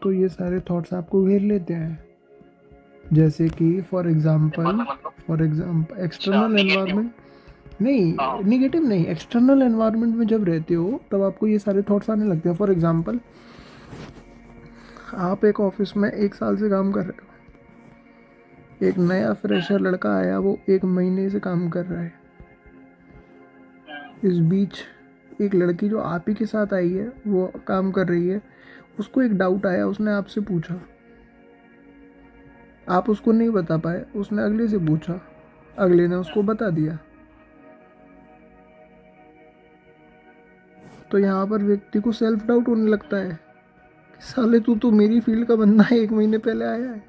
तो ये सारे थॉट्स आपको घेर लेते हैं। जैसे कि फॉर एग्जांपल एक्सटर्नल एनवायरनमेंट, नहीं निगेटिव नहीं, एक्सटर्नल एनवायरनमेंट में जब रहते हो तब आपको ये सारे थॉट्स आने लगते हैं। फॉर एग्जांपल आप एक ऑफिस में 1 साल से काम कर रहे हो, एक नया फ्रेशर लड़का आया, वो 1 महीने से काम कर रहा है। इस बीच एक लड़की जो आप ही के साथ आई है, वो काम कर रही है, उसको एक डाउट आया, उसने आपसे पूछा, आप उसको नहीं बता पाए, उसने अगले से पूछा, अगले ने उसको बता दिया। तो यहाँ पर व्यक्ति को सेल्फ डाउट होने लगता है कि साले तू तो मेरी फील्ड का बंदा है, 1 महीने पहले आया है,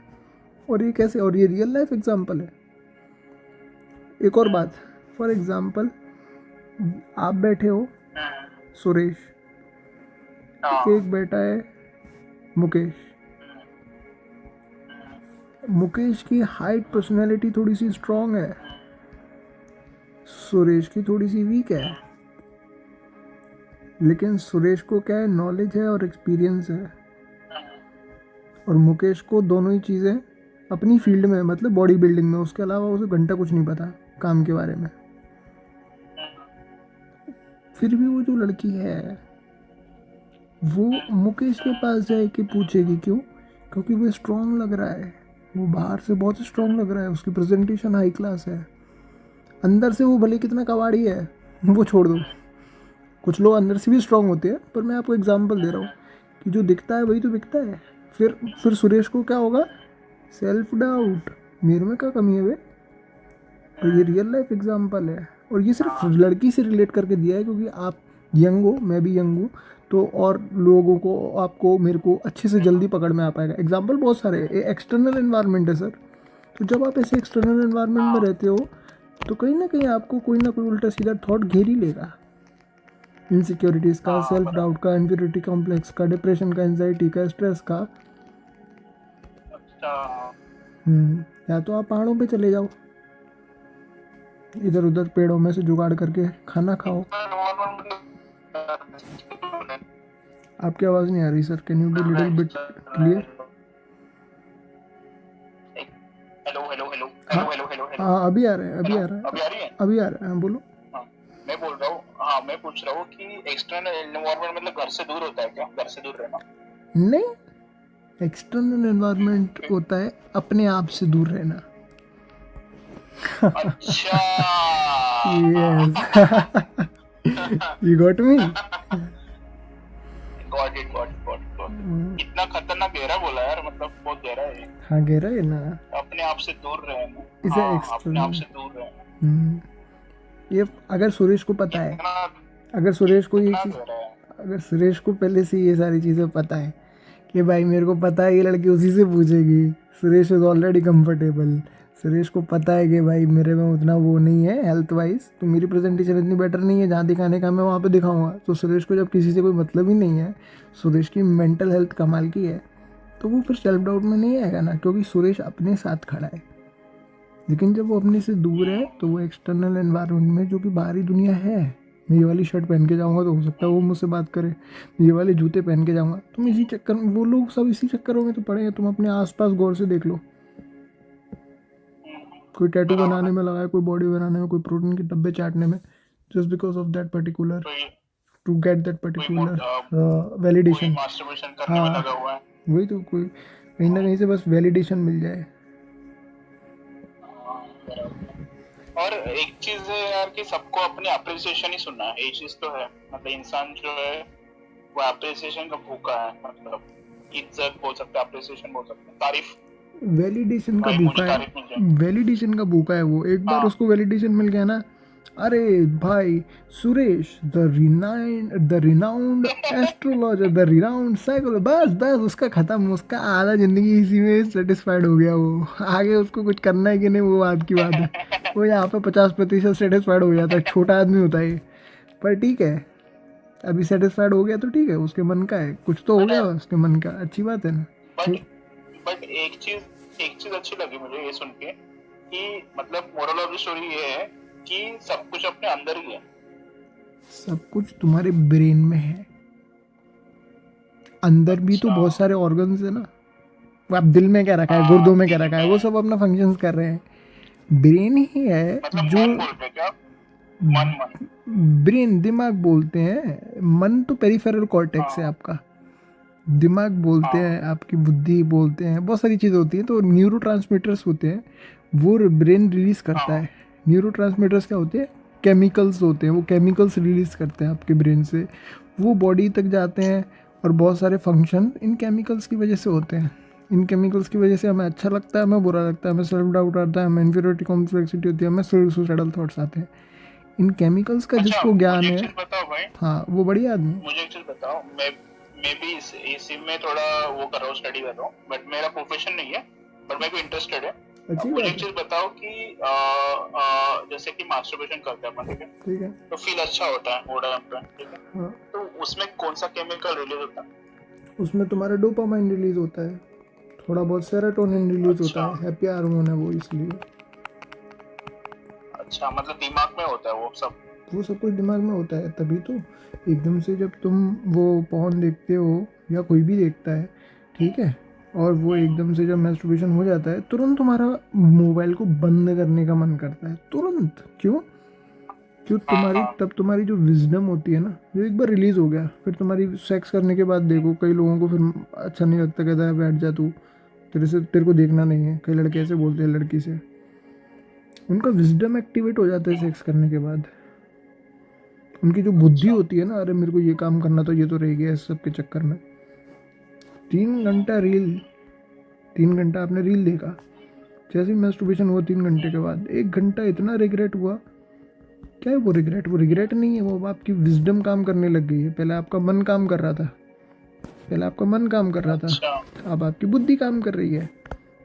और ये कैसे? और ये रियल लाइफ एग्जांपल है। एक और बात, फॉर एग्जांपल आप बैठे हो, सुरेश, एक बैठा है मुकेश। मुकेश की हाइट पर्सनैलिटी थोड़ी सी स्ट्रांग है, सुरेश की थोड़ी सी वीक है। लेकिन सुरेश को क्या है, नॉलेज है और एक्सपीरियंस है, और मुकेश को दोनों ही चीज़ें अपनी फील्ड में, मतलब बॉडी बिल्डिंग में, उसके अलावा उसे घंटा कुछ नहीं पता काम के बारे में। फिर भी वो जो लड़की है वो मुकेश के पास जाए कि पूछेगी क्यों? क्योंकि वो स्ट्रांग लग रहा है, वो बाहर से बहुत स्ट्रांग लग रहा है, उसकी प्रेजेंटेशन हाई क्लास है, अंदर से वो भले कितना कबाड़ी है वो छोड़ दो, कुछ लोग अंदर से भी स्ट्रांग होते हैं, पर मैं आपको एग्जांपल दे रहा हूँ कि जो दिखता है वही तो बिकता है। फिर सुरेश को क्या होगा? सेल्फ डाउट, मेरे में क्या कमी है वे? और ये रियल लाइफ एग्जांपल है, और ये सिर्फ लड़की से रिलेट करके दिया है क्योंकि आप यंग हो, मैं भी यंग हूँ, तो और लोगों को, आपको, मेरे को अच्छे से जल्दी पकड़ में आ पाएगा। एग्जांपल बहुत सारे हैं, एक्सटर्नल एनवायरनमेंट है सर। तो जब आप ऐसे एक्सटर्नल एनवायरनमेंट में रहते हो तो कहीं ना कहीं आपको कोई ना कोई उल्टा सीधा थॉट घेर ही लेगा, इनसिक्योरिटीज़ का, सेल्फ डाउट का, इन्फीरियरिटी कॉम्प्लेक्स का, डिप्रेशन का, एंजाइटी का, स्ट्रेस का। या तो आप पहाड़ों पे चले जाओ, इधर उधर पेड़ों में से जुगाड़ करके खाना खाओ। आपकी आवाज़ नहीं आ रही sir, can you be little bit clear? Hello hello hello हाँ हेलो हेलो हेलो हेलो हाँ, अभी आ रहे हैं, अभी हेलो, आ रहा है, अभी आ रही है? अभी आ रहा है, हाँ बोलो। हाँ, मैं बोल रहा हूँ, हाँ मैं पूछ रहा हूँ कि एक्सटर्नल एनवायरनमेंट मतलब घर से दूर होता है क्या? घर से दूर रहना? नहीं, एक्सटर्नल एनवायरनमेंट होता है अपने आप से दूर रहना। अच्छा। Yes you got me. Got इतना खतरनाक गहरा बोला यार, मतलब बहुत गहरा है ये। हाँ गहरा है ना, अपने आप से दूर रहना, इसे हाँ अपने आप एक्सटर्नल। से दूर रहना। ये अगर सुरेश को पता है, कितना अगर सुरेश को ये कितना चीज़, गहरा है। अगर सुरेश को पहले से ये सारी चीज़ें पता है कि भाई मेरे को पता है ये लड़की उसी से पूछेगी, Suresh is already comfortable, Suresh को पता है कि भाई मेरे में उतना वो नहीं है हेल्थ वाइज, तो मेरी प्रेजेंटेशन इतनी बेटर नहीं है, जहाँ दिखाने का मैं वहाँ पे दिखाऊंगा। तो सुरेश को जब किसी से कोई मतलब ही नहीं है, सुरेश की मेंटल हेल्थ कमाल की है, तो वो फिर सेल्फ डाउट में नहीं आएगा ना, क्योंकि सुरेश अपने साथ खड़ा है। लेकिन जब वो अपने से दूर है तो वो एक्सटर्नल एनवायरनमेंट में, जो कि बाहरी दुनिया है, मैं ये वाली शर्ट पहन के जाऊंगा तो हो सकता है वो मुझसे बात करे, ये वाले जूते पहन के जाऊंगा, तुम इसी चक्कर में, वो लोग सब इसी चक्करों में तो पड़े हैं। तुम अपने आसपास गौर से देख लो, कोई टैटू बनाने में लगा है, कोई बॉडी बनाने में, कोई प्रोटीन के डब्बे चाटने में, just because of that particular, to get that particular कोई वैलिडेशन। मास्टरबेशन करने में हाँ, लगा हुआ है। वही तो, कोई कहीं ना कहीं से बस वैलिडेशन मिल जाए। हाँ, बराबर। और एक चीज है यार कि सबको अपनी अप्रिसिएशन ही सुनना है, ये चीज तो है। मतलब इंसान जो है वो अप्रिसिएशन का भूखा है, मतलब इज्जत बोल सकते हैं, अप्रिसिएशन बोल सकते हैं, तारीफ। वैलिडेशन का भाई भूखा मुझे है, तारीफ मिल जाए। वैलिडेशन का भूखा है वो। एक बार हाँ उसको वैलिडेशन मिल गया ना, अरे भाई Suresh, the renowned astrologer, the renowned psychologer, बस बस उसका खत्म, उसका आधा जिंदगी इसी में सेटिस्फाइड हो गया वो। आगे उसको कुछ करना है कि नहीं वो बात की बात है, वो यहाँ पे 50% सेटिस्फाइड हो जाता है, छोटा आदमी होता है ये। पर ठीक है, अभी सेटिस्फाइड हो गया तो ठीक है, उसके मन का है, कुछ तो हो बट गया उसके मन का, अच्छी बात है ना। बट बट एक चीज अच्छी लगी मुझे ये सुन के कि मतलब मोरल ऑफ द स्टोरी ये है कि सब कुछ अपने अंदर ही है। सब कुछ तुम्हारे ब्रेन में है, अंदर भी तो अच्छा। बहुत सारे ऑर्गन्स है ना, वो आप दिल में क्या रखा है, हाँ, गुर्दों में क्या दिल रखा है, वो में सब अपना फंक्शंस कर रहे हैं। ब्रेन ही है मतलब जो, मन बोल रहे क्या? मन मन। ब्रेन दिमाग बोलते हैं, मन तो पेरिफेरल कॉर्टेक्स है हाँ आपका, दिमाग बोलते हाँ हैं, आपकी बुद्धि बोलते हैं, बहुत सारी चीज़ें होती हैं। तो न्यूरोट्रांसमीटर्स होते हैं, वो ब्रेन रिलीज करता हाँ। है। न्यूरोट्रांसमीटर्स क्या होते हैं? केमिकल्स होते हैं, वो केमिकल्स रिलीज करते हैं आपके ब्रेन से, वो बॉडी तक जाते हैं। और बहुत सारे फंक्शन इन केमिकल्स की वजह से होते हैं। इन केमिकल्स की वजह से हमें अच्छा लगता है, हमें बुरा लगता है, हमें सेल्फ डाउट आता है, हमें इन्फीरियरिटी कॉम्प्लेक्सिटी होती है, हमें सुसाइडल थॉट्स आते हैं। इन केमिकल्स का अच्छा, जिसको मुझे ज्ञान एक है, चीज बताओ भाई। हाँ वो बढ़िया आदमी है। मुझे एक चीज बताओ, मैं भी इसी में थोड़ा वो कर रहा हूँ, स्टडी कर रहा हूँ, बट मेरा प्रोफेशन नहीं है, पर मेरे को इंटरेस्टेड है। अच्छी मुझे बात एक है। चीज बताओ कि जैसे कि मास्टरबेशन करते हैं अपन, ठीक है, ठीक है। तो फील अच्छा होता है वो टाइम पे, ठीक है, हाँ, तो उसमें कौन सा केमिकल रिलीज होता है? उसमें तुम्हारा डोपामाइन रिलीज होता है, थोड़ा बहुत सेरोटोनिन रिलीज होता अच्छा। है, हैप्पी हार्मोन है वो, इसलिए। अच्छा, मतलब दिमाग में होता है वो सब? वो सब कुछ दिमाग में होता है, तभी तो एकदम से जब तुम वो पॉर्न देखते हो या कोई भी देखता है, ठीक है, और वो एकदम से जब मैस्टरबेशन हो जाता है, तुरंत तुम्हारा मोबाइल को बंद करने का मन करता है, तुरंत। क्यों? क्यों? हाँ तुम्हारी हाँ। तब तुम्हारी जो विजडम होती है ना, जो एक बार रिलीज हो गया, फिर तुम्हारी सेक्स करने के बाद देखो, कई लोगों को फिर अच्छा नहीं लगता, कहता है बैठ जा तू, तेरे को देखना नहीं है। कई लड़के ऐसे बोलते हैं लड़की से, उनका विजडम एक्टिवेट हो जाता है सेक्स करने के बाद। उनकी जो बुद्धि अच्छा। होती है ना, अरे मेरे को ये काम करना, तो ये तो रह गया इस सब के चक्कर में। 3 घंटा रील, 3 घंटा आपने रील देखा, जैसे ही मैस्टरबेशन हुआ 3 घंटे के बाद 1 घंटा इतना रिग्रेट हुआ। क्या है वो रिग्रेट? वो रिग्रेट नहीं है, वो अब आपकी विजडम काम करने लग गई है। पहले आपका मन काम कर रहा था, पहले आपका मन काम कर रहा अच्छा। था, अब आपकी बुद्धि काम कर रही है।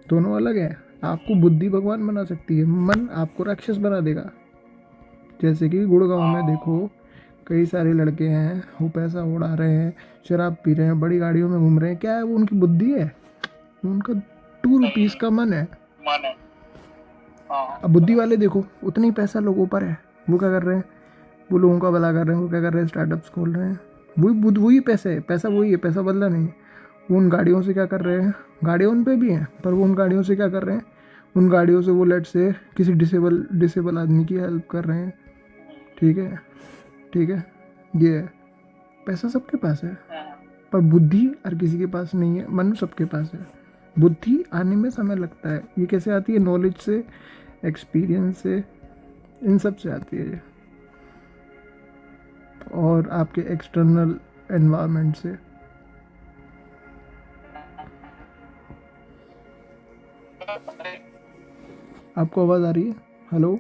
दोनों अलग है। आपको बुद्धि भगवान बना सकती है, मन आपको राक्षस बना देगा। जैसे कि गुड़गांव में देखो, हाँ। कई सारे लड़के हैं, वो पैसा उड़ा रहे हैं, शराब पी रहे हैं, बड़ी गाड़ियों में घूम रहे हैं। क्या है वो? उनकी बुद्धि है, वो उनका 2 रुपीज़ नहीं, का मन है। मन है। हाँ। अब बुद्धि वाले देखो, उतना ही पैसा लोगों पर है, वो क्या कर रहे हैं? वो लोगों का भला कर रहे हैं। वो क्या कर रहे हैं? स्टार्टअप्स खोल रहे हैं। वही बुद्ध, वही पैसे है, पैसा वही है, पैसा बदला नहीं। वो उन गाड़ियों से क्या कर रहे हैं? गाड़ियाँ उन पे भी हैं, पर वो उन गाड़ियों से क्या कर रहे हैं? उन गाड़ियों से वो लेट से किसी डिसेबल आदमी की हेल्प कर रहे हैं। ठीक है, ठीक है, ये है। पैसा सबके पास है, पर बुद्धि हर किसी के पास नहीं है। मन सबके पास है, बुद्धि आने में समय लगता है। ये कैसे आती है? नॉलेज से, एक्सपीरियंस से, इन सब से आती है ये, और आपके एक्सटर्नल एनवायरनमेंट से। आपको आवाज़ आ रही है? हेलो?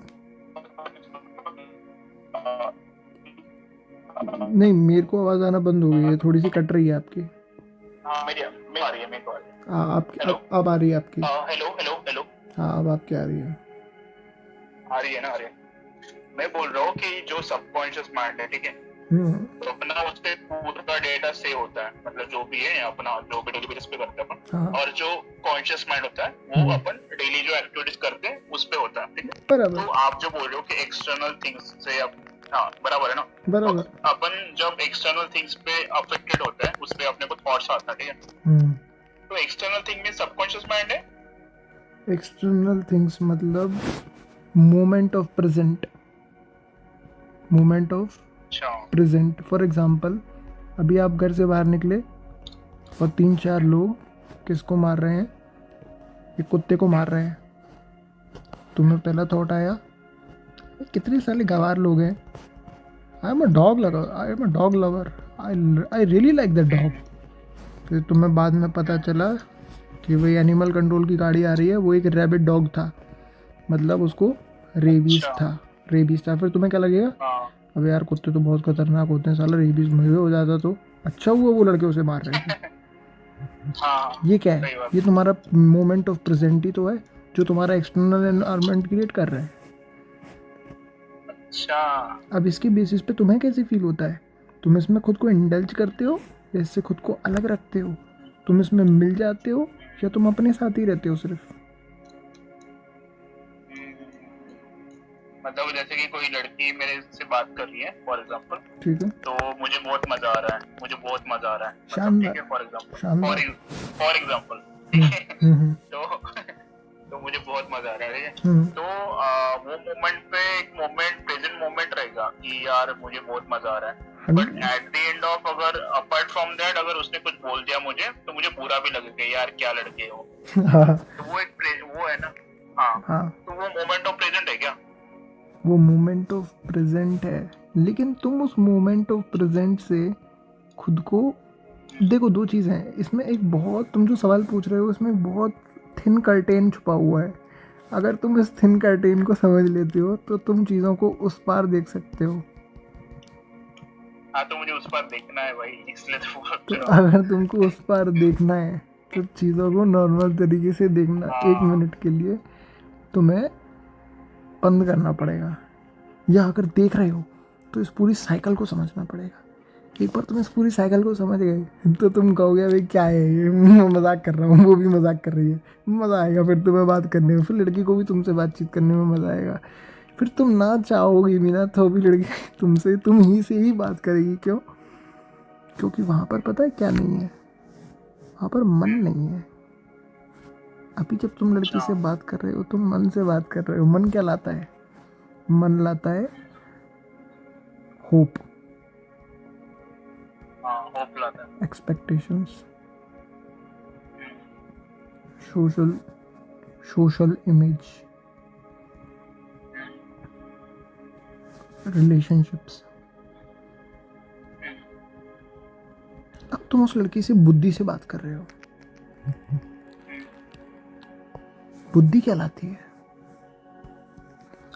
नहीं, मेरे को आवाज़ आना बंद हो गई है, थोड़ी सी कट रही है आपकी। हाँ, मेरी आ रही है, मेरे को आ रही है। हाँ, आपकी हेलो। अब आ रही है आपकी। Hello hello hello. हाँ, अब आपकी आ रही है। आ रही है ना? आ रही है। मैं बोल रहा हूँ कि जो सबकॉन्शियस माइंड है, ठीक है, हम्म। तो अपना उस पे पूरा डेटा सेव होता है, मतलब जो भी है अपना, जो भी डेली बेसिस पे करते हैं अपन। हाँ। और जो कॉन्शियस माइंड होता है वो अपन डेली जो एक्टिविटीज करते हैं उस पे होता है, ठीक है। बराबर, तो आप जो बोल रहे हो कि एक्सटर्नल थिंग्स से हाँ, बराबर है ना? तो बराबर। अपन जब एक्सटर्नल थिंग्स पे अफेक्टेड होता है, उस पे अपने को थॉट्स आता है, ठीक है। हम्म। तो एक्सटर्नल थिंग में सबकॉन्शियस माइंड है। एक्सटर्नल थिंग्स मतलब moment of present, moment of अच्छा। प्रेजेंट। फॉर एग्जांपल, अभी आप घर से बाहर निकले और 3-4 लोग किसको मार रहे हैं? एक कुत्ते को मार रहे हैं। तुम्हें पहला थॉट आया, कितने साले गवार लोग हैं, I am a dog lover, I am a dog lover, I really like that dog. फिर तुम्हें बाद में पता चला कि वही एनिमल कंट्रोल की गाड़ी आ रही है, वो एक रैबिट डॉग था, मतलब उसको रेबीज अच्छा। था, रेबीज था। फिर तुम्हें क्या लगेगा? हाँ। अब यार कुत्ते तो बहुत खतरनाक होते हैं, साला रेबीज मुझे हो जाता तो अच्छा हुआ वो लड़के उसे मार रहे थे। हाँ, ये क्या है? सही बात। ये तुम्हारा मोमेंट ऑफ प्रेजेंट ही तो है, जो तुम्हारा एक्सटर्नल एनवायरनमेंट क्रिएट कर रहा है। अच्छा। अब इसके बेसिस पे तुम्हें कैसे फील होता है? तुम इसमें खुद को इंडल्ज करते हो या इससे खुद को अलग रखते हो? तुम इसमें मिल जाते हो या तुम अपने साथ ही रहते हो सिर्फ? मतलब जैसे कि कोई लड़की मेरे से बात बात कर रही है फॉर एग्जांपल, ठीक है, तो मुझे बहुत मजा आ रहा है, मुझे बहुत मजा आ रहा है, मतलब शानदार, ठीक है, फॉर एग्जांपल, शानदार। फॉर एग्जांपल, ठीक है, हम्म, तो मुझे बहुत मजा आ रहा है, ठीक है, हम्म, तो वो मोमेंट पे एक मोमेंट, प्रेजेंट मोमेंट रहेगा कि यार मुझे बहुत मजा आ रहा है, but at the end of, अगर अपार्ट फ्रॉम दैट अगर उसने कुछ बोल दिया मुझे, तो मुझे बुरा भी लगेगा, यार क्या लड़के हो, हाँ, तो वो एक वो है ना, हाँ, हाँ, तो वो मोमेंट ऑफ प्रेजेंट है क्या? वो मोमेंट ऑफ प्रेजेंट है, लेकिन तुम उस मोमेंट ऑफ प्रेजेंट से खुद को देखो। दो चीज़ें हैं इसमें, एक बहुत, तुम जो सवाल पूछ रहे हो इसमें एक बहुत थिन कर्टेन छुपा हुआ है। अगर तुम इस थिन कर्टेन को समझ लेते हो तो तुम चीज़ों को उस पार देख सकते हो। हाँ, तो मुझे उस पर देखना है भाई, इसलिए तो बोल तो रहा हूँ। अगर तुमको उस पार देखना है तो चीज़ों को नॉर्मल तरीके से देखना, एक हाँ, मिनट के लिए तुम्हें बंद करना पड़ेगा। या अगर देख रहे हो तो इस पूरी साइकिल को समझना पड़ेगा। एक बार तुम इस पूरी साइकिल को समझ गए तो तुम कहोगे भाई क्या है ये, मैं मजाक कर रहा हूँ, वो भी मजाक कर रही है, मज़ा आएगा फिर तुम्हें बात करने में, फिर लड़की को भी तुमसे बातचीत करने में मज़ा आएगा। फिर तुम ना चाहोगी भी ना तो भी लड़की तुमसे, तुम ही से ही बात करेगी। क्यों? क्योंकि वहाँ पर पता है क्या नहीं है, वहाँ पर मन नहीं है। अभी जब तुम लड़की अच्छा, से बात कर रहे हो तुम मन से बात कर रहे हो। मन क्या लाता है? मन लाता है होप, हाँ, होप लाता है। Expectations, social social image, relationships. अब तुम उस लड़की से बुद्धि से बात कर रहे हो। बुद्धि क्या लाती है?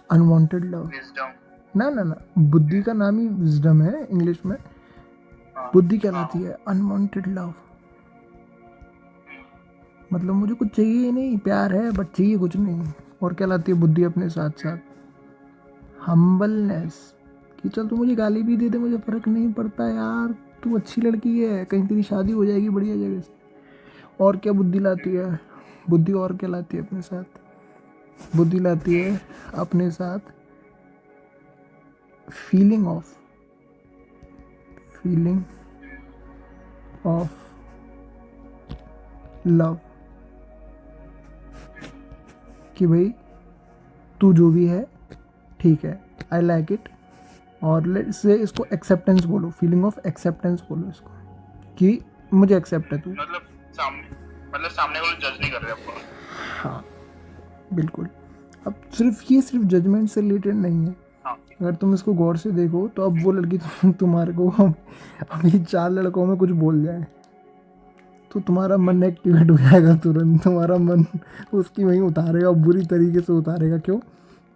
Unwanted love. विजडम। ना ना ना, बुद्धि का नाम ही विजडम है इंग्लिश में। हाँ, बुद्धि क्या हाँ, लाती है? Unwanted love. मतलब मुझे कुछ चाहिए ही नहीं, प्यार है बट चाहिए कुछ नहीं। और क्या लाती है बुद्धि अपने साथ साथ? हम्बलनेस, कि चल तू मुझे गाली भी दे दे मुझे फर्क नहीं पड़ता यार, तू अच्छी लड़की है, कहीं तेरी शादी हो जाएगी बढ़िया जगह से। और क्या बुद्धि लाती है? बुद्धि और क्या लाती है अपने साथ? बुद्धि लाती है अपने साथ feeling of, feeling of love, कि भाई तू जो भी है ठीक है, आई लाइक इट। और लेट से इसको एक्सेप्टेंस बोलो, फीलिंग ऑफ एक्सेप्टेंस बोलो इसको, कि मुझे एक्सेप्ट है तू। मतलब सामने, मतलब सामने वाले जज नहीं कर रहे आपको। हाँ बिल्कुल। अब सिर्फ जजमेंट से रिलेटेड नहीं है। हाँ, अगर तुम इसको गौर से देखो तो अब वो लड़की तुम्हारे को अभी 4 लड़कों में कुछ बोल जाए तो तुम्हारा मन एक्टिवेट हो जाएगा तुरंत। तुम्हारा मन उसकी वहीं उतारेगा, बुरी तरीके से उतारेगा। क्यों?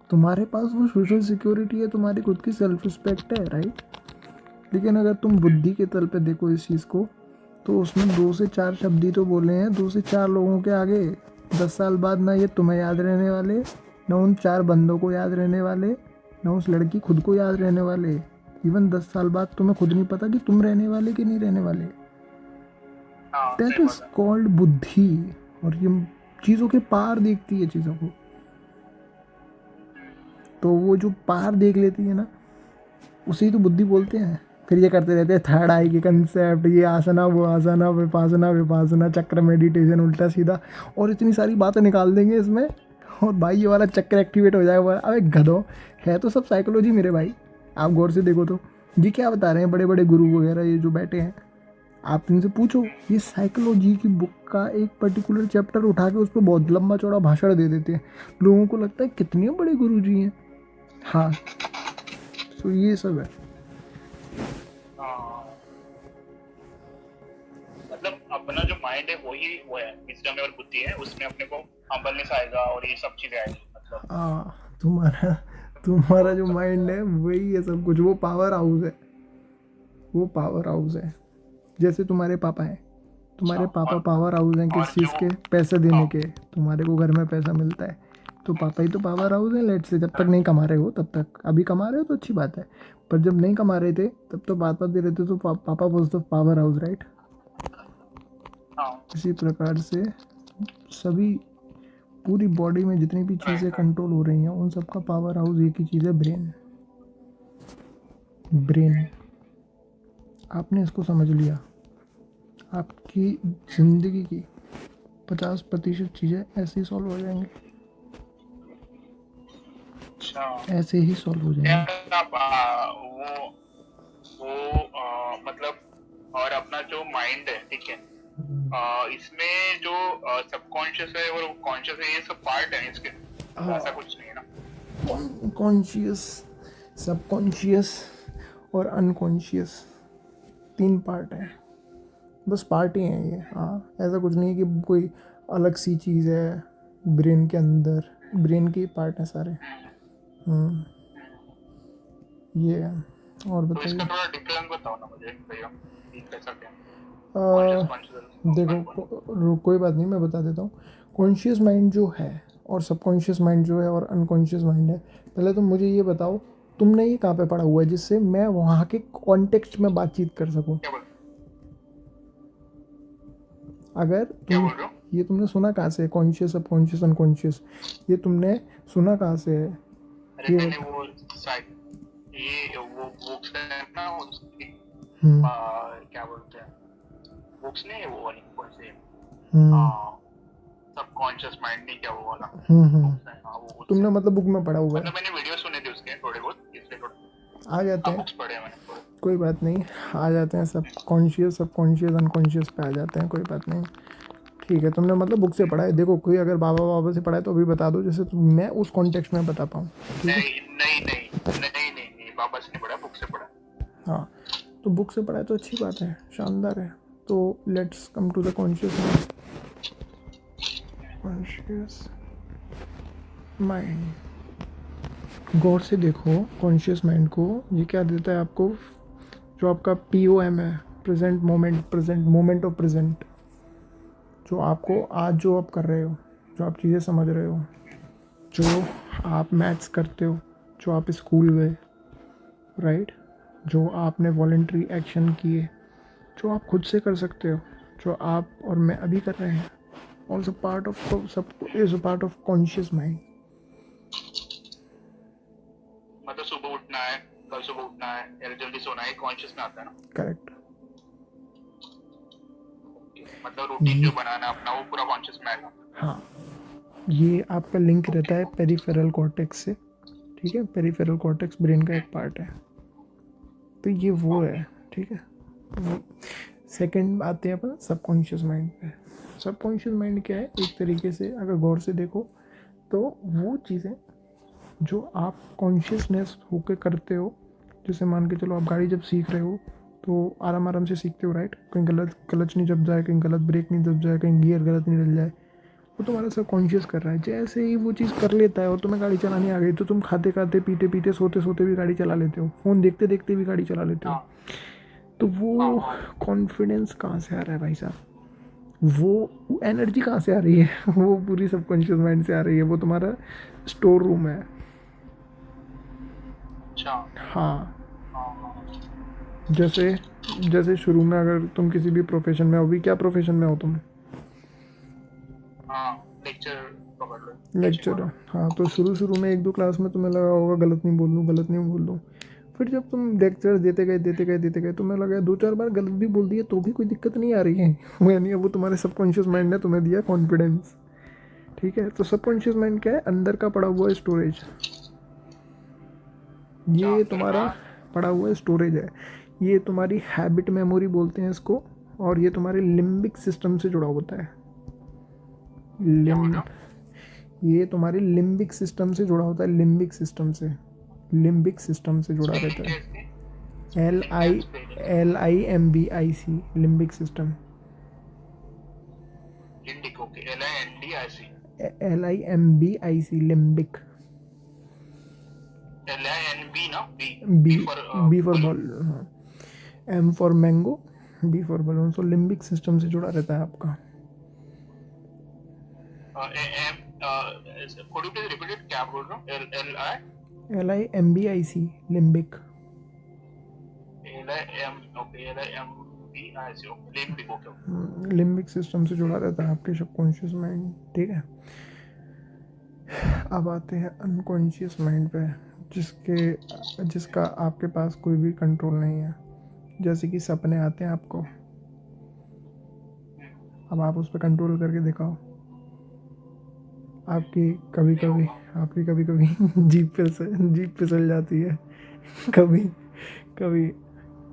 तुम्हारे पास वो सोशल सिक्योरिटी है, तुम्हारी खुद की सेल्फ रिस्पेक्ट है, राइट। लेकिन अगर तुम बुद्धि के तल पे देखो इस चीज़ को, तो उसने 2 से 4 शब्द ही तो बोले हैं 2 से 4 लोगों के आगे। 10 साल बाद ना ये तुम्हें याद रहने वाले, ना उन 4 बंदों को याद रहने वाले, ना उस लड़की खुद को याद रहने वाले। इवन 10 साल बाद तुम्हें खुद नहीं पता कि तुम रहने वाले कि नहीं रहने वाले। हाँ, दैट सही इज बात है। कॉल्ड बुद्धि। और ये चीज़ों के पार देखती है चीज़ों को। तो वो जो पार देख लेती है ना, उसे ही तो बुद्धि बोलते हैं। फिर ये करते रहते हैं थर्ड आई के कंसेप्ट, ये आसना वो आसना, विपासना विपासना, चक्र, मेडिटेशन, उल्टा सीधा, और इतनी सारी बातें निकाल देंगे इसमें। और भाई ये वाला चक्कर एक्टिवेट हो जाएगा। अबे गधो, है तो सब साइकोलॉजी मेरे भाई। आप गौर से देखो तो ये क्या बता रहे हैं बड़े बड़े गुरु वगैरह ये जो बैठे हैं, आप इनसे पूछो, ये साइकोलॉजी की बुक का एक पर्टिकुलर चैप्टर उठा के उस पर बहुत लंबा चौड़ा भाषण दे देते हैं। लोगों को लगता है कितने बड़े गुरु जी हैं। हाँ, तो ये सब है। हाँ, मतलब अपना जो माइंड है वही वो है, विजडम और बुद्धि है, उसमें अपने को हम्बलनेस आएगा और ये सब चीजें आएगी, मतलब हाँ, तुम्हारा तुम्हारा वो जो सब माइंड चीजें है वही है सब कुछ। वो पावर हाउस है, वो पावर हाउस है। जैसे तुम्हारे पापा हैं, अच्छा। तुम्हारे पापा और पावर हाउस हैं किस जो, चीज़ के? पैसे देने हाँ, के। तुम्हारे को घर में पैसा मिलता है तो पापा ही तो पावर हाउस है। लेट से जब तक नहीं कमा रहे हो तब तक, अभी कमा रहे हो तो अच्छी बात है, पर जब नहीं कमा रहे थे तब तो पापा दे रहे थे, तो पापा was the power house, right. हाँ, इसी प्रकार से सभी, पूरी बॉडी में जितनी भी चीज़ें राइट, राइट। कंट्रोल हो रही हैं उन सबका पावर हाउस एक ही चीज़ है, ब्रेन। ब्रेन, आपने इसको समझ लिया, आपकी ज़िंदगी की 50% चीज़ें ऐसे ही सॉल्व हो जाएंगी, अच्छा ऐसे ही सॉल्व हो जाएंगी। यार आप मतलब और अपना जो माइंड है, ठीक है, इसमें जो सबकॉन्शियस है और कॉन्शियस है, ये सब पार्ट है इसके, मतलब ऐसा कुछ नहीं है ना? कॉन्शियस, सबकॉन्शियस और अनकॉन्शियस 3 पार्ट हैं, बस पार्ट ही हैं ये। हाँ, ऐसा कुछ नहीं है कि कोई अलग सी चीज़ है ब्रेन के अंदर, ब्रेन के पार्ट हैं सारे। ये है। और तो इसका बताइए। थोड़ा डिफरेंस बताओ ना मुझे भैया, कि कैसा क्या कॉन्शियस अ, देखो कॉन्शियस। कोई बात नहीं, मैं बता देता हूँ। कॉन्शियस माइंड जो है और सबकॉन्शियस माइंड जो है और अनकॉन्शियस माइंड है, पहले तो मुझे ये बताओ तुमने ये कहाँ पे पढ़ा हुआ है जिससे मैं वहाँ के कॉन्टेक्स्ट में बातचीत कर सकूँ। क्या बोल अगर क्या तुम बोल रहे हो? ये तुमने सुना कहाँ से है, कॉन्शियस सबकॉन्शियस अनकॉन्शियस, ये तुमने सुना कहाँ से है अरे ये मैंने बता। वो ये वो बुक्स है ना उसकी, हम्म क्या बोलते हैं, बुक्स नहीं है वो वाली, कौन सी, हम्म सबकॉन्शियस माइंड नहीं, क्या वो वाला हम्म। बुक्स है, हाँ वो उससे, तुमने मतलब बुक में पढ़ा हुआ है। मतलब मैंने वीडियो सुने थे उसके थोड़े बहुत, इसलिए थोड़ा, आ जाते हाँ हैं, बुक्स पढ़े हैं मैंने थोड़े। कोई बात नहीं, आ जाते हैं सब कॉन्शियस सबकॉन्शियस अनकॉन्शियस पे आ जाते हैं, कोई बात नहीं। ठीक है, तुमने मतलब बुक से पढ़ा है। देखो कोई अगर बाबा बाबा से पढ़ा है तो अभी बता दो, जैसे मैं उस कॉन्टेक्स्ट में बता पाऊँ। ठीक है। नहीं नहीं नहीं नहीं नहीं नहीं, बाबा से नहीं पढ़ा, बुक से पढ़ा। हाँ, तो बुक से पढ़ा है तो अच्छी बात है, शानदार है। तो let's come to the conscious mind. Conscious mind, गौर से देखो कॉन्शियस माइंड को, ये क्या देता है आपको, जो आपका POM है, present moment, present moment of present, जो आपको आज जो आप कर रहे हो, जो आप चीज़ें समझ रहे हो, जो आप मैथ्स करते हो, जो आप स्कूल गए, राइट, जो आपने वॉलेंट्री एक्शन किए, जो आप खुद से कर सकते हो, जो आप और मैं अभी कर रहे हैं, ऑल्सो पार्ट ऑफ, सब is a part of conscious mind. मतलब सुबह उठना है, कल सुबह उठना है या जल्दी सोना है, कॉन्शियस में आता है ना? करेक्ट। मतलब रूटीन ये, जो बनाना है अपना, वो पूरा कॉन्शियस में आएगा। हाँ, ये आपका लिंक रहता है ओके पेरिफेरल कॉर्टेक्स से। ठीक है, पेरिफेरल कॉर्टेक्स ब्रेन का एक पार्ट है, तो ये वो है। ठीक है, वो सेकंड आते हैं अपन सबकॉन्शियस माइंड पे। सबकॉन्शियस माइंड क्या है, एक तरीके से अगर गौर से देखो तो वो चीज़ें जो आप कॉन्शियसनेस होके करते हो, जैसे मान के चलो आप गाड़ी जब सीख रहे हो तो आराम आराम से सीखते हो, राइट, कहीं गलत क्लच नहीं दब जाए, कहीं गलत ब्रेक नहीं दब जाए, कहीं गियर गलत नहीं डल जाए, वो तुम्हारा सब कॉन्शियस कर रहा है। जैसे ही वो चीज़ कर लेता है और तुम्हें गाड़ी चलानी आ गई तो तुम खाते खाते पीते पीते सोते सोते भी गाड़ी चला लेते हो, फ़ोन देखते देखते भी गाड़ी चला लेते हो। हाँ तो हाँ वो हाँ। कॉन्फिडेंस कहाँ से आ रहा है भाई साहब, वो एनर्जी कहाँ से आ रही है वो पूरी सबकॉन्शियस माइंड से आ रही है, वो तुम्हारा स्टोर रूम है। अच्छा। हाँ, हाँ हाँ जैसे जैसे शुरू में अगर तुम किसी भी प्रोफेशन में हो, अभी क्या प्रोफेशन में हो तुम, हाँ, लेक्चर पकड़ लो, टीचिंग लेक्चर। वाला। हाँ, तो शुरू शुरू में 1-2 क्लास में तुम्हें लगा होगा गलत नहीं बोल लूँ, गलत नहीं बोल लूँ। फिर जब तुम लेक्चर देते गए देते गए देते गए, तुम्हें लगा 2-4 बार गलत भी बोल दिए तो भी कोई दिक्कत नहीं आ रही है वो, यानी वो तुम्हारे सबकॉन्शियस माइंड ने तुम्हें दिया कॉन्फिडेंस। ठीक है, तो सबकॉन्शियस माइंड क्या है, अंदर का पड़ा हुआ स्टोरेज, अच्छा, ये अंदर तुम्हारा का। पड़ा हुआ स्टोरेज है, ये तुम्हारी हैबिट मेमोरी बोलते हैं इसको, और ये तुम्हारे लिम्बिक सिस्टम से जुड़ा होता है। क्या बोल लिम रहे हो? ये तुम्हारे लिम्बिक सिस्टम से जुड़ा होता है, लिम्बिक सिस्टम से, लिम्बिक सिस्टम से जुड़ा स्पेलिंग रहता क्या है। है इसकी? एल स्पेलिंग क्या आई है, spelling? LIMBIC, limbic system. Lindic, okay, LINDIC। LIMBIC, limbic. LINB ना, B, B, B for B for balloon. Ball, हाँ, M for mango, B for balloon. So limbic system से जुड़ा रहता है आपका। M, could you please repeat it, क्या बोल रहे हो? LIMBIC, limbic. LIM, okay, LIMBIC, okay, limbic, okay okay. Limbic system से जुड़ा रहता है आपके सबकॉन्शियस माइंड। ठीक है, अब आते हैं अनकॉन्शियस माइंड पे। जिसका आपके पास कोई भी कंट्रोल नहीं है। जैसे कि सपने आते हैं आपको, अब आप उस पर कंट्रोल करके दिखाओ। नहीं होगा। आपकी कभी कभी जीप फिसल जाती है। कभी कभी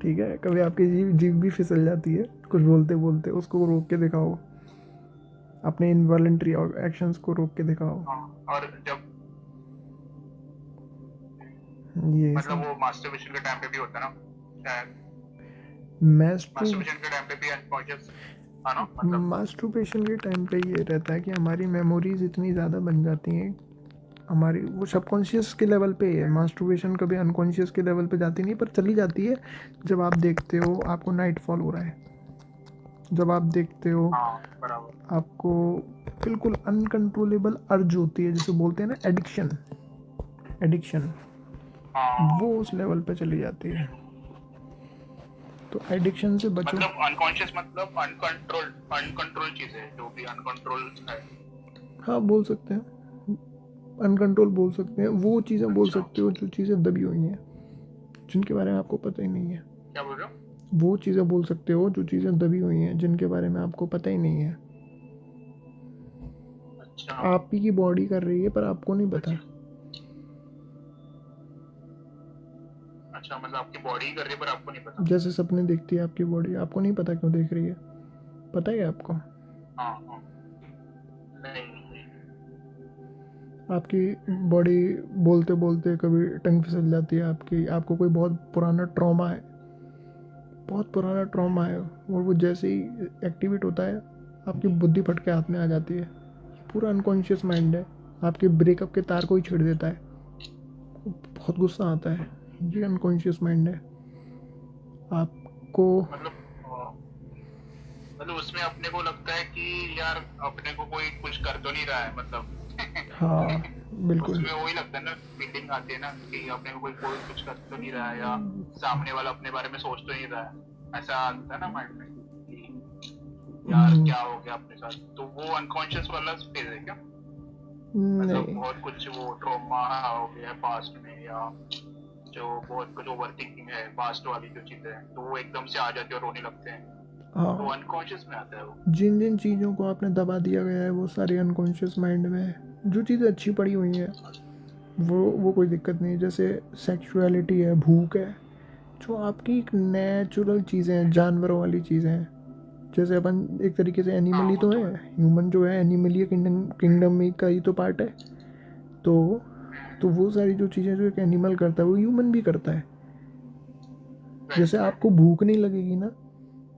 ठीक है, कभी आपकी जीप भी फिसल जाती है कुछ बोलते बोलते, उसको रोक के दिखाओ। अपने इनवॉलंटरी एक्शंस को रोक के दिखाओ। हाँ, और जब ये मतलब सब वो मास्टरबेशन के टाइम पे भी होता है ना शायद, मैस्ट्रू मास्टरबेशन के टाइम पे भी अनकॉन्शियस, हाँ ना, मतलब मास्टरबेशन के टाइम पे ये रहता है कि हमारी मेमोरीज इतनी ज़्यादा बन जाती हैं, हमारी वो सबकॉन्शियस के लेवल पे है। मास्टरबेशन कभी अनकॉन्शियस के लेवल पे जाती नहीं, पर चली जाती है। जब आप देखते हो आपको नाइट फॉल हो रहा है, जब आप देखते हो हाँ बराबर। आपको बिल्कुल अनकंट्रोलेबल अर्ज होती है, जिसे बोलते हैं ना एडिक्शन, एडिक्शन हाँ, वो उस लेवल पे चली जाती है। तो एडिक्शन से बचो। मतलब अनकॉन्शियस मतलब अनकंट्रोल, अनकंट्रोल चीज है जो भी अनकंट्रोल है। हाँ बोल सकते हैं, अनकंट्रोल बोल सकते हैं, वो चीज़ें बोल अच्छा, सकते हो जो चीज़ें दबी हुई हैं, जिनके बारे में आपको पता ही नहीं है। क्या बोल रहे हो? वो चीज़ें बोल सकते हो जो चीज़ें दबी हुई हैं, जिनके बारे में आपको पता ही नहीं है। अच्छा, आप ही की बॉडी कर रही है पर आपको नहीं तो पता। अच्छा, मतलब आपकी बॉडी कर रही है पर आपको नहीं पता। जैसे सपने देखती है आपकी बॉडी, आपको नहीं पता क्यों देख रही है, पता है आपको। हाँ हाँ, नहीं नहीं। आपकी बॉडी बोलते बोलते कभी टंग फिसल जाती है आपकी, आपको कोई बहुत पुराना ट्रॉमा है, बहुत पुराना ट्रॉमा है, और वो जैसे ही एक्टिवेट होता है आपकी बुद्धि फट के हाथ में आ जाती है। पूरा अनकॉन्शियस माइंड है, आपके ब्रेकअप के तार को ही छेड़ देता है। बहुत गुस्सा आता है, ये अनकॉन्शियस माइंड है आपको। मतलब मतलब उसमें अपने को लगता है कि यार अपने को कोई कुछ कर तो नहीं रहा है, मतलब हाँ बिल्कुल। उसमें वही लगता है ना, फीलिंग आती है ना कि अपने को कोई कोई कुछ कर तो नहीं रहा है, या सामने वाला अपने बारे में सोच तो नहीं रहा है, ऐसा आता है ना माइंड में कि यार हम्म, क्या हो गया अपने साथ। तो वो अनकॉन्शियस वाला फेज है क्या? मतलब नहीं बहुत कुछ वो ट्रॉमा हो गया पास्ट में, या जो बहुत कुछ ओवर थिंकिंग है पास्ट वाली जो चीजें हैं, तो वो एकदम से आ जाती है और रोने लगते हैं, तो हाँ, अनकॉन्शियस में आता है वो। जिन जिन चीज़ों को आपने दबा दिया गया है वो सारी अनकॉन्शियस माइंड में है। जो चीज़ें अच्छी पड़ी हुई हैं वो कोई दिक्कत नहीं है। जैसे सेक्सुअलिटी है, भूख है, जो आपकी एक नेचुरल चीज़ें हैं, जानवरों वाली चीज़ें हैं। जैसे अपन एक तरीके से एनिमल हाँ ही वो तो तो है, है। ह्यूमन जो है एनिमल ही किंगडम में का ही तो पार्ट है। तो तो वो सारी जो चीज़ें जो एक एनिमल करता है वो ह्यूमन भी करता है। राइट जैसे राइट। आपको भूख नहीं लगेगी ना,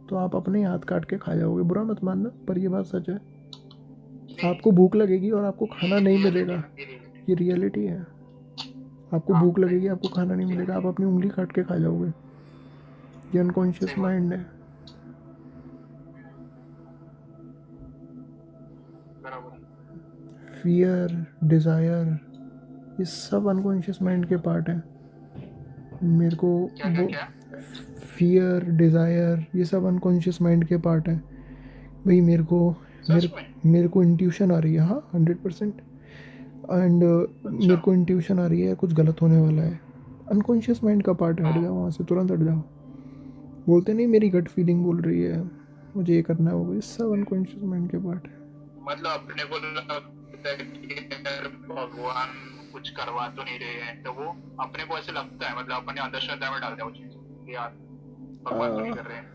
तो आप अपने हाथ काट के खा जाओगे, बुरा मत मानना पर ये बात सच है। नहीं, आपको भूख लगेगी और आपको खाना ये नहीं रियलिटी मिलेगा, है, ये रियलिटी। ये रियलिटी है। आपको हाँ भूख लगेगी, राइट, आपको खाना नहीं मिलेगा, आप रियलिटी, अपनी उंगली काट के खा जाओगे। ये सही अनकॉन्शियस बात माइंड है। है। बराबर है। फियर, डिज़ायर, ये सब अनकॉन्शियस माइंड के पार्ट हैं। मेरे को क्या क्या वो क्या? फियर, डिज़ायर, ये सब अनकॉन्शियस माइंड के पार्ट हैं। भाई सच मेरे में? मेरे को इंट्यूशन आ रही है, हाँ 100%। एंड अच्छा। मेरे को इंट्यूशन आ रही है कुछ गलत होने वाला है, अनकॉन्शियस माइंड का पार्ट है, हट हाँ, जाओ वहाँ से, तुरंत हट जाओ। बोलते नहीं मेरी गट फीलिंग बोल रही है मुझे ये करना होगा, ये सब अनकॉन्शियस माइंड के पार्ट है। मतलब अपने को लगता है कि यार भगवान कुछ करवा तो नहीं रहे हैं, तो वो अपने को ऐसे लगता है, मतलब अपने अंधश्रद्धा में डालते हैं वो चीज कि यार भगवान तो नहीं कर रहे हैं,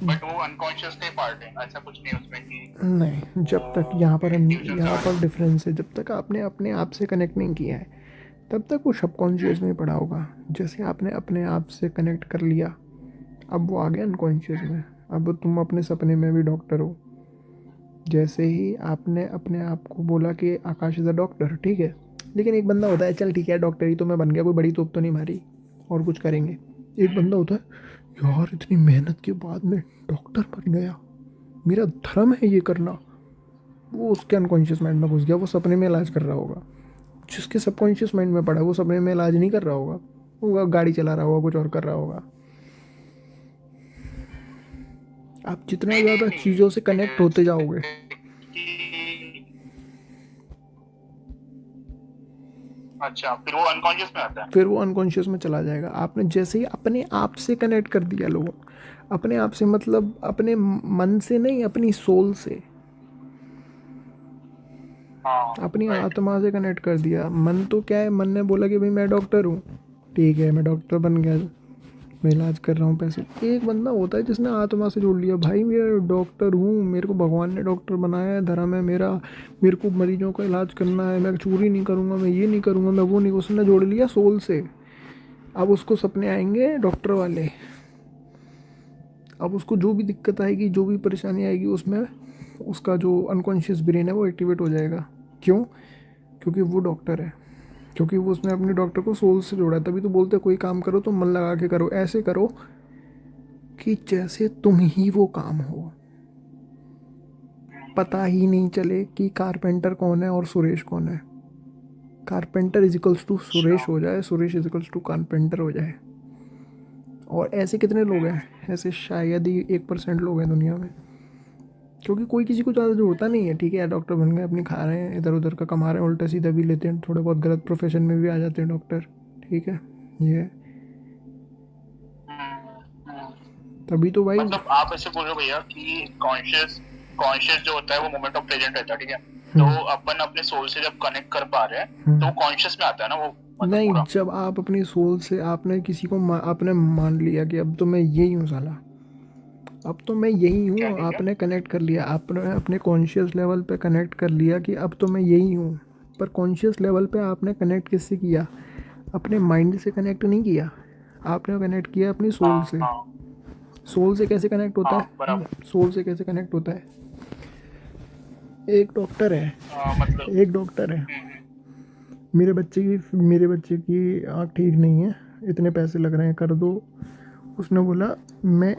बट वो अनकॉन्शियस के पार्ट है, ऐसा कुछ नहीं उसमें कि नहीं, जब तक वो इंट्यूशन यहाँ आ रही पर है। डिफरेंस है, जब तक आपने अपने आप से कनेक्ट नहीं किया है तब तक वो सबकॉन्शियस में पड़ा होगा। जैसे आपने अपने आप से कनेक्ट कर लिया, अब वो आ गया अनकॉन्शियस में। अब तुम अपने सपने में भी डॉक्टर हो। जैसे ही आपने अपने आप को बोला कि आकाश इज़ अ डॉक्टर, ठीक है, लेकिन एक बंदा होता है, चल ठीक है डॉक्टर ही तो मैं बन गया, कोई बड़ी तोप तो नहीं मारी और कुछ करेंगे। एक बंदा होता है, यार इतनी मेहनत के बाद मैं डॉक्टर बन गया, मेरा धर्म है ये करना। वो उसके अनकॉन्शियस माइंड में घुस गया, वो सपने में इलाज कर रहा होगा। जिसके सबकॉन्शियस माइंड में पड़ा है वो सपने में इलाज नहीं कर रहा होगा, वो गाड़ी चला रहा होगा, कुछ और कर रहा होगा। आप जितना नहीं नहीं ज़्यादा चीज़ों से नहीं, कनेक्ट होते जैसे जाओगे। कि अच्छा, फिर वो अनकॉन्शियस में आता है। फिर वो अनकॉन्शियस में चला जाएगा। आपने जैसे ही अपने आप से कनेक्ट कर दिया लोगों, अपने आप से मतलब अपने मन से नहीं, अपनी सोल से, हाँ, अपनी राइट। आत्मा से कनेक्ट कर दिया। मन तो क्या है, मन ने बोला कि भाई मैं डॉक्टर हूँ, ठीक है मैं डॉक्टर बन गया, मैं इलाज कर रहा हूँ पैसे। एक बंदा होता है जिसने आत्मा से जोड़ लिया, भाई मैं डॉक्टर हूँ, मेरे को भगवान ने डॉक्टर बनाया है, धर्म है मेरा, मेरे को मरीजों का इलाज करना है, मैं चोरी नहीं करूँगा, मैं ये नहीं करूँगा, मैं वो नहीं, उसने जोड़ लिया सोल से। अब उसको सपने आएंगे डॉक्टर वाले। अब उसको जो भी दिक्कत आएगी, जो भी परेशानी आएगी, उसमें उसका जो अनकॉन्शियस ब्रेन है वो एक्टिवेट हो जाएगा। क्यों? क्योंकि वो डॉक्टर है, क्योंकि वो उसने अपने डॉक्टर को सोल से जोड़ा है। तभी तो बोलते हैं कोई काम करो तो मन लगा के करो, ऐसे करो कि जैसे तुम ही वो काम हो, पता ही नहीं चले कि कारपेंटर कौन है और सुरेश कौन है। कारपेंटर इज इक्वल्स टू अच्छा। सुरेश हो जाए, Suresh is equals to carpenter हो जाए। और ऐसे कितने लोग हैं? ऐसे शायद ही 1% लोग हैं दुनिया में, क्योंकि कोई किसी को ज़्यादा जोड़ता नहीं है। ठीक है, डॉक्टर बन गए, अपनी खा रहे हैं, इधर उधर का कमा रहे हैं, उल्टा सीधा भी लेते हैं, थोड़े बहुत गलत प्रोफेशन में भी आ जाते हैं डॉक्टर। ठीक है, ये हम्म, हम्म। तभी तो भाई। मतलब आप ऐसे बोल रहे हो भैया कि कॉन्शियस कॉन्शियस जो होता है वो मोमेंट ऑफ प्रेजेंट रहता है, ठीक है। तो हम्म, अपन अपने सोल से जब कनेक्ट कर पा रहे हैं तो हम्म। कॉन्शियस में आता है ना वो, मतलब नहीं, पूरा। जब आप अपनी सोल से, आपने किसी को आपने मान लिया कि अब तो मैं यही हूँ साला, अब तो मैं यही क्या हूँ, क्या क्या? आपने कनेक्ट कर लिया, आपने अपने कॉन्शियस लेवल पे कनेक्ट कर लिया कि अब तो मैं यही हूँ। पर कॉन्शियस लेवल पे आपने कनेक्ट किससे किया? अपने माइंड से कनेक्ट नहीं किया, आपने कनेक्ट किया अपनी सोल हाँ, से। हाँ, सोल से कैसे कनेक्ट होता हाँ, है? बराबर। सोल से कैसे कनेक्ट होता है? एक डॉक्टर है, मतलब। एक डॉक्टर है, हम्म, मेरे बच्चे की आँख ठीक नहीं है, इतने पैसे लग रहे हैं, कर दो। उसने बोला मैं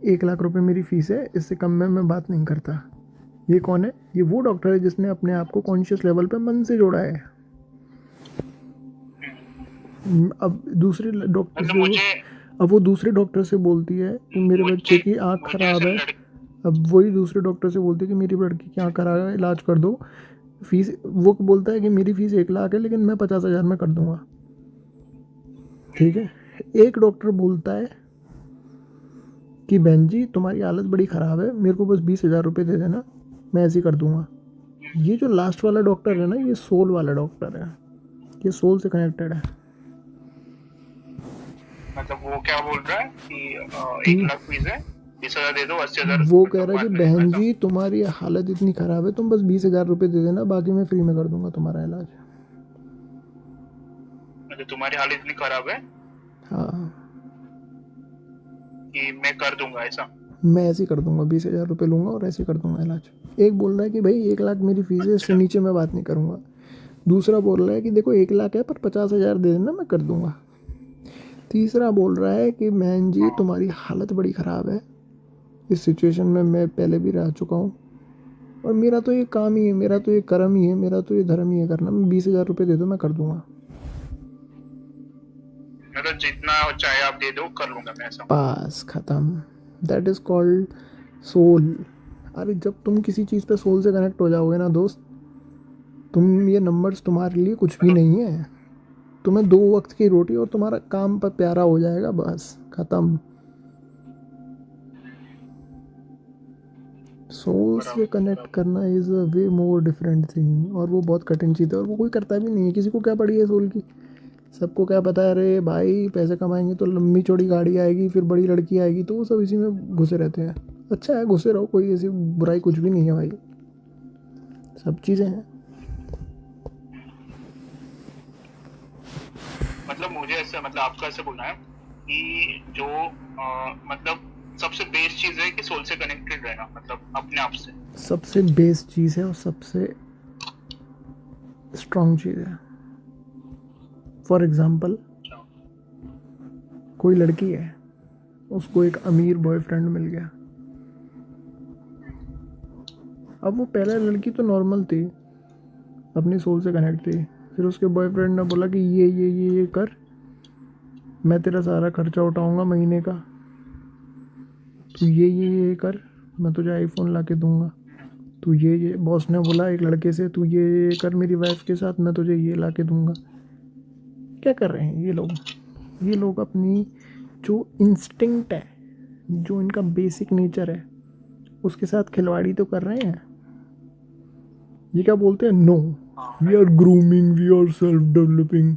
1 लाख रुपए मेरी फ़ीस है, इससे कम में मैं बात नहीं करता। ये कौन है? ये वो डॉक्टर है जिसने अपने आप को कॉन्शियस लेवल पे मन से जोड़ा है। अब दूसरे डॉक्टर मतलब से वो, मुझे अब वो दूसरे डॉक्टर से बोलती है कि मेरे बच्चे मुझे की आँख मुझे ख़राब ऐसे है। अब वही दूसरे डॉक्टर से बोलती है कि मेरी लड़की की आँख ख़राब है, इलाज कर दो। फीस, वो बोलता है कि मेरी फ़ीस 1 लाख है, लेकिन मैं 50,000 में कर दूंगा। ठीक है। एक डॉक्टर बोलता है कि बहन जी तुम्हारी हालत बड़ी ख़राब है, मेरे को बस 20,000 रुपये दे देना, मैं ऐसे ही कर दूंगा। ये जो लास्ट वाला डॉक्टर है ना, ये सोल वाला डॉक्टर है, ये सोल से कनेक्टेड है। मतलब वो क्या बोल रहा है कि एक कि लाख फीस है, 20,000 दे दो, 80,000 वो कह मतलब रहा है कि बाद में दूंगा, बहन ऐसा। जी तुम्हारी हालत इतनी ख़राब है, तुम बस 20,000 रुपये दे देना, बाकी मैं फ्री में कर दूंगा तुम्हारा इलाज। मतलब तुम्हारी हालत इतनी खराब है हाँ, कि मैं कर दूंगा, ऐसा। मैं ऐसे ही कर दूंगा, 20,000 रुपये लूँगा और ऐसे ही कर दूंगा इलाज। एक बोल रहा है कि भाई 1 लाख मेरी फ़ीस है, इससे अच्छा। नीचे मैं बात नहीं करूँगा। दूसरा बोल रहा है कि देखो 1 लाख है पर 50,000 दे देना, मैं कर दूंगा। तीसरा बोल रहा है कि बहन जी हाँ, तुम्हारी हालत बड़ी ख़राब है, इस सिचुएशन में मैं पहले भी रह चुका हूँ, और मेरा तो ये काम ही है, मेरा तो ये कर्म ही है, मेरा तो ये धर्म ही है करना, मैं 20,000 रुपये दे दो मैं कर दूंगा। मतलब जितना चाहे आप दे दो, कर लूंगा मैं, ऐसा। पास ख़त्म। That is called soul. अरे जब तुम किसी चीज़ पे सोल से कनेक्ट हो जाओगे ना दोस्त, तुम, ये नंबर्स तुम्हारे लिए कुछ भी मतलब नहीं है। तुम्हें 2 वक्त की रोटी और तुम्हारा काम पर प्यारा हो जाएगा, बस ख़त्म। सोल से बराबर, कनेक्ट बराबर। करना is a way more different thing, और वो बहुत कठिन चीज़ है, और वो कोई करता भी नहीं है। किसी को क्या पड़ी है सोल की? सबको क्या पता है, अरे भाई पैसे कमाएंगे तो लंबी चौड़ी गाड़ी आएगी, फिर बड़ी लड़की आएगी, तो वो सब इसी में घुसे रहते हैं। अच्छा है, घुसे रहो, कोई ऐसी बुराई कुछ भी नहीं है भाई, सब चीज़ें हैं। मतलब मुझे ऐसा, मतलब आपका ऐसे बोलना है कि जो मतलब सबसे बेस्ट चीज है कि सोल से कनेक्टेड रहना, मतलब अपने आप से। सबसे बेस्ट चीज़ है और सबसे स्ट्रॉन्ग चीज़ है। फॉर एग्ज़ाम्पल, अच्छा। कोई लड़की है, उसको एक अमीर बॉयफ्रेंड मिल गया। अब वो पहले लड़की तो नॉर्मल थी, अपनी सोल से कनेक्ट थी। फिर उसके बॉयफ्रेंड ने बोला कि ये कर, मैं तेरा सारा खर्चा उठाऊंगा महीने का, तू ये कर, मैं तुझे आईफोन ला के दूंगा। तू ये बॉस ने बोला एक लड़के से, तू ये कर मेरी वाइफ के साथ, मैं तुझे ये ला के दूंगा। क्या कर रहे हैं ये लोग अपनी जो इंस्टिंक्ट है, जो इनका बेसिक नेचर है, उसके साथ खिलवाड़ी तो कर रहे हैं। ये क्या बोलते हैं, no we are grooming, we are self developing.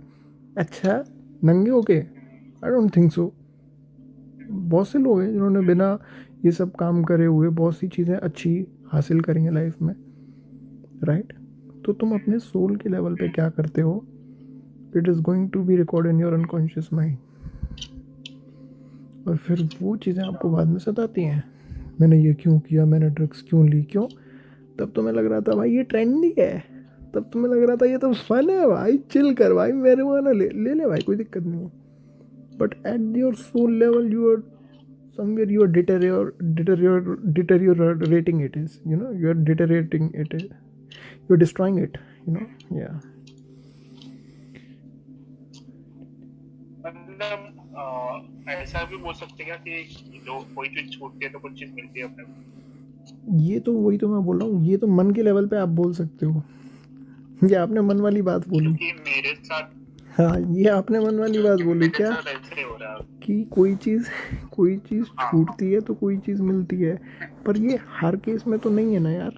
अच्छा, नंगे होके? I don't think so. बहुत से लोग हैं जिन्होंने बिना ये सब काम करे हुए बहुत सी चीज़ें अच्छी हासिल करी हैं लाइफ में, राइट? तो तुम अपने सोल के लेवल पे क्या करते हो, it is going to be record in your unconscious mind, और फिर वो चीज़ें आपको बाद में सताती हैं। मैंने ये क्यों किया, मैंने ड्रग्स क्यों ली, क्यों? तब तुम्हें लग रहा था भाई ये ट्रेंडी है, तब तुम्हें लग रहा था ये तो फन है भाई, चिल कर भाई, मेरे वाला ले ले भाई, कोई दिक्कत नहीं है। But at your soul level you are somewhere you are deteriorating it, is, you know, you are deteriorating it, you are destroying it, you know. Yeah. मतलब ऐसा भी बोल सकते हैं कि जो कोई चीज छूटती है तो कुछ चीज मिलती है अपने को। ये तो वही तो मैं बोल रहा हूँ, ये तो मन के लेवल पे आप बोल सकते हो। ये आपने मन वाली बात बोली। क्योंकि मेरे साथ हाँ, ये आपने मन वाली बात बोली। मेरे क्या साथ ऐसे हो रहा है कि कोई चीज़ छूटती है तो कोई चीज़ मिलती है, पर ये हर केस में तो नहीं है ना यार।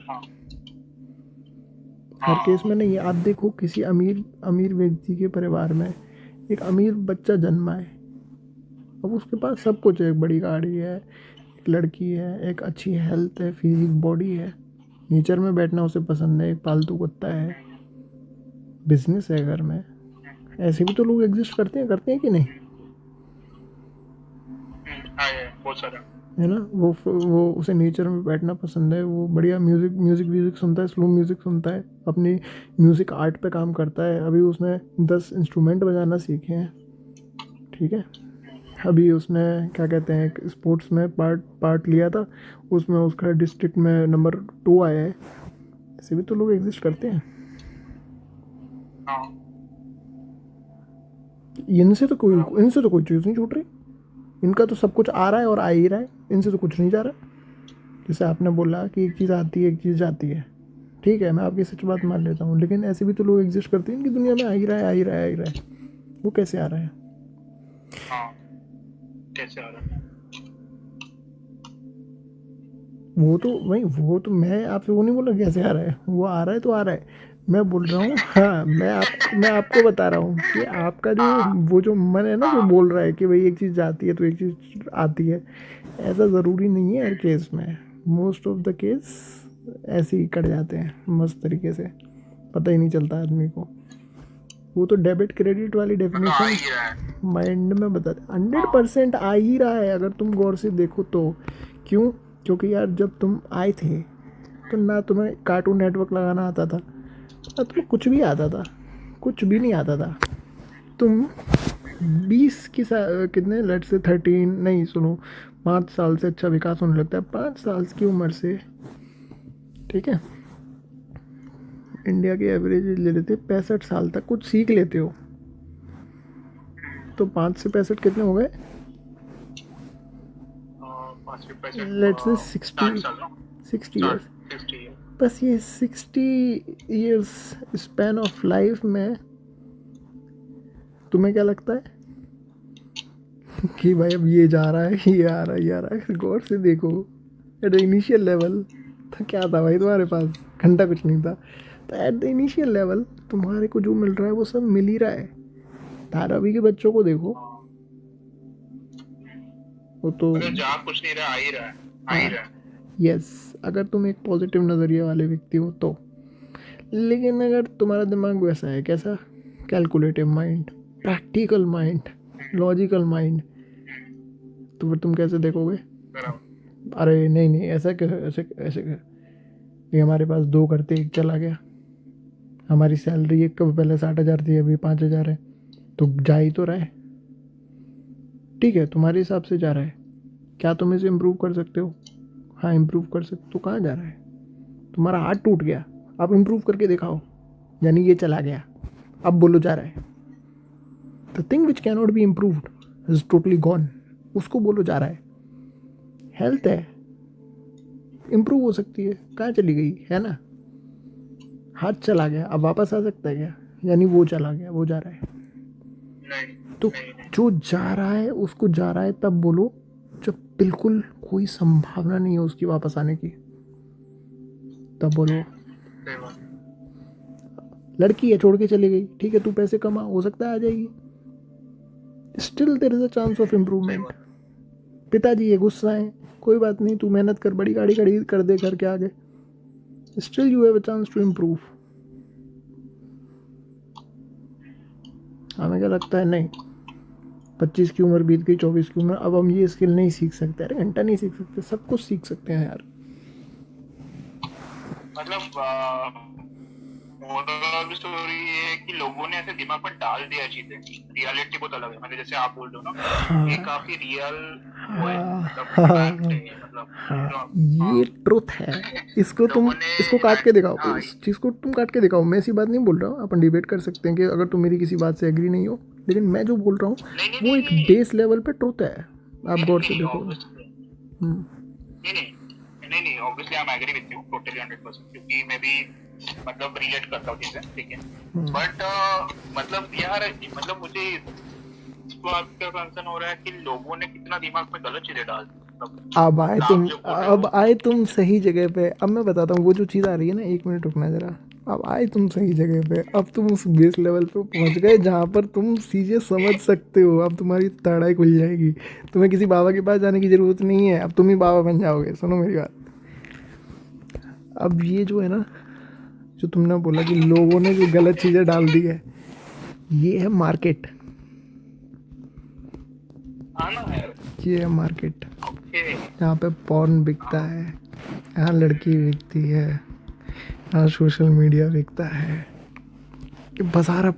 हर केस में नहीं है। आप देखो किसी अमीर व्यक्ति के परिवार में एक अमीर बच्चा जन्मा है, अब उसके पास सब कुछ है, एक बड़ी गाड़ी है, एक लड़की है, एक अच्छी हेल्थ है, फिजिक बॉडी है, नेचर में बैठना उसे पसंद है, एक पालतू कुत्ता है, बिजनेस है घर में। ऐसे भी तो लोग एग्जिस्ट करते हैं कि नहीं? बहुत सारा है ना? वो उसे नेचर में बैठना पसंद है, वो बढ़िया म्यूज़िक सुनता है, स्लो म्यूज़िक सुनता है, अपनी म्यूज़िक आर्ट पे काम करता है। अभी उसने 10 इंस्ट्रूमेंट बजाना सीखे हैं, ठीक है? अभी उसने क्या कहते हैं एक स्पोर्ट्स में पार्ट लिया था, उसमें उसका डिस्ट्रिक्ट में नंबर 2 आया है। ऐसे भी तो लोग एग्जिस्ट करते हैं। इनसे तो कोई चीज़ नहीं छूट रही, इनका तो सब कुछ आ रहा है और आ ही रहा है, इनसे तो कुछ नहीं जा रहा। जैसे आपने बोला कि एक चीज़ आती है एक चीज़ जाती है, ठीक है, मैं आपकी सच बात मान लेता हूँ, लेकिन ऐसे भी तो लोग एग्जिस्ट करते हैं कि दुनिया में आ ही रहा है। वो कैसे आ रहा है? कैसे आ रहा है? वो तो मैं आपसे वो नहीं बोला कैसे आ रहा है, वो आ रहा है तो आ रहा है। मैं बोल रहा हूँ, हाँ, मैं आपको बता रहा हूँ कि आपका जो वो जो मन है ना, जो बोल रहा है कि भाई एक चीज़ जाती है तो एक चीज़ आती है, ऐसा ज़रूरी नहीं है हर केस में। मोस्ट ऑफ द केस ऐसे ही कट जाते हैं मस्त तरीके से, पता ही नहीं चलता आदमी को। वो तो डेबिट क्रेडिट वाली डेफिनेशन माइंड में बता 100% आ ही रहा है, अगर तुम गौर से देखो तो। क्यों? क्योंकि यार जब तुम आए थे तो ना तुम्हें कार्टून नेटवर्क लगाना आता था, ना तुम्हें कुछ भी आता था, कुछ भी नहीं आता था। तुम 20 की कितने लेट से 13 नहीं, सुनो, 5 साल से अच्छा विकास होने लगता है 5 साल की उम्र से, ठीक है? इंडिया की एवरेज ले लेते 65 साल तक कुछ सीख लेते हो, तो 5 से 65 कितने हो गए? Let's say 60 years. बस ये 60 ईयर्स स्पैन ऑफ लाइफ में तुम्हें क्या लगता है कि भाई अब ये जा रहा है, ये आ रहा है? गौर से देखो, एट द इनिशियल लेवल तो क्या था भाई तुम्हारे पास? घंटा कुछ नहीं था। तो एट द इनिशियल लेवल तुम्हारे को जो मिल रहा है वो सब मिल ही रहा है। धारावी के बच्चों को देखो, वो तो जहाँ कुछ नहीं रहा, आ ही रहा है। यस, अगर तुम एक पॉजिटिव नज़रिए वाले व्यक्ति हो तो। लेकिन अगर तुम्हारा दिमाग वैसा है, कैसा? Calculative mind, practical mind, logical mind, तो फिर तुम कैसे देखोगे? अरे नहीं, ऐसा क्या, ये हमारे पास 2 करते 1 चला गया, हमारी सैलरी एक कब पहले 60,000 थी, अभी 5,000 है, तो जा ही तो रहा है, ठीक है, तुम्हारे हिसाब से जा रहा है। क्या तुम इसे इम्प्रूव कर सकते हो? हाँ, इम्प्रूव कर सकते। तो कहाँ जा रहा है? तुम्हारा हाथ टूट गया, आप इम्प्रूव करके दिखाओ, यानी ये चला गया, अब बोलो जा रहा है। The thing which can not be improved is totally gone, उसको बोलो जा रहा है। हेल्थ है, इम्प्रूव हो सकती है, कहाँ चली गई है ना? हाथ चला गया, अब वापस आ सकता है क्या? यानी वो चला गया, वो जा रहा है। नहीं तो नहीं नहीं जो जा रहा है उसको जा रहा है तब बोलो जब बिल्कुल कोई संभावना नहीं है उसकी वापस आने की, तब बोलो। सही बात। लड़की है छोड़ के चली गई, ठीक है, तू पैसे कमा, हो सकता है आ जाएगी, still there is a chance of सही इम्प्रूवमेंट। बात। पिताजी है, गुस्सा है, कोई बात नहीं, तू मेहनत कर, बड़ी गाड़ी खरीद कर दे घर के आगे, still you have a chance to improve. हमें क्या लगता है, नहीं 25 की उम्र बीत गई, 24 की उम्र, अब हम ये स्किल नहीं सीख सकते। अरे घंटा नहीं सीख सकते, सब कुछ सीख सकते हैं यार। मतलब मोरल स्टोरी ये है कि लोगों ने ऐसे दिमाग में डाल दिया चीजें, रियलिटी बहुत अलग है। मतलब जैसे आप बोल रहे हो ना, ये हाँ काफी रियल वो है, हाँ मतलब फैक्ट हाँ है, मतलब हाँ, जो ये हाँ ट्रुथ है। इसको तुम, लोगों ने इसको काट के दिखाओ, हाँ इस चीज़ को तुम काट के दिखाओ। मैं ऐसी बात नहीं बोल रहा हूँ, अपन डिबेट कर सकते हैं कि अगर तुम मेरी किसी बात से एग्री नहीं हो, लेकिन मैं जो बोल रहा हूँ नहीं नहीं वो नहीं एक नहीं बेस लेवल पे ट्रुथ है। आप नहीं गौर से नहीं देखो। ऑब्वियसली हम्म, नहीं नहीं नहीं नहीं obviously I am agree with you totally 100%, क्योंकि मैं भी मतलब रिलेट करता हूँ चीजें, ठीक है। हम्म। बट मतलब यार, मतलब मुझे इस बात का कंसर्न हो रहा है कि लोगों ने कितना दिमाग में गलत चीजें डाल दी। अब आए मतलब आप तुम, जो बोल रहे अब हो, आए तुम सही जगह पे। अब मैं बताता हूँ वो जो चीज़ आ रही है ना, 1 मिनट रुकना जरा। अब आए तुम सही जगह पे, अब तुम उस बेस लेवल पे पहुंच गए जहाँ पर तुम चीज़ें समझ सकते हो। अब तुम्हारी तड़ाई खुल जाएगी, तुम्हें किसी बाबा के पास जाने की ज़रूरत नहीं है, अब तुम ही बाबा बन जाओगे। सुनो मेरी बात। अब ये जो है ना, जो तुमने बोला कि लोगों ने जो गलत चीज़ें डाल दी है, ये है मार्केट। आना है। ये है मार्केट, ओके। यहाँ पे पॉर्न बिकता है, यहाँ लड़की बिकती है, यहाँ सोशल मीडिया बिकता है, ये बाजार